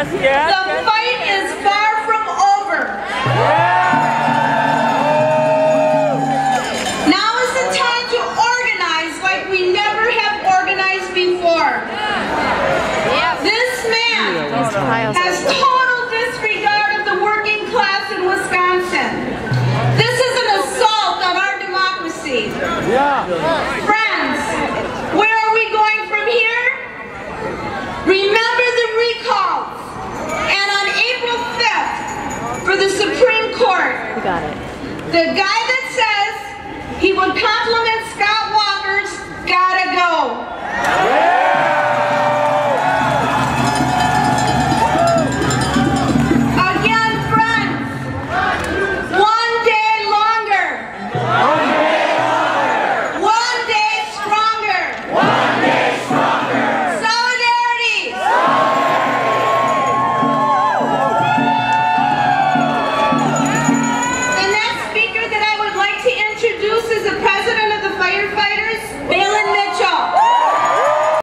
Yes, yes. The fight is far from over. Now is the time to organize like we never have organized before. This man has total disregard of the working class in Wisconsin. This is an assault on our democracy. Friends, where are we going from here? Remember the recalls. And on April 5th, for the Supreme Court, the guy that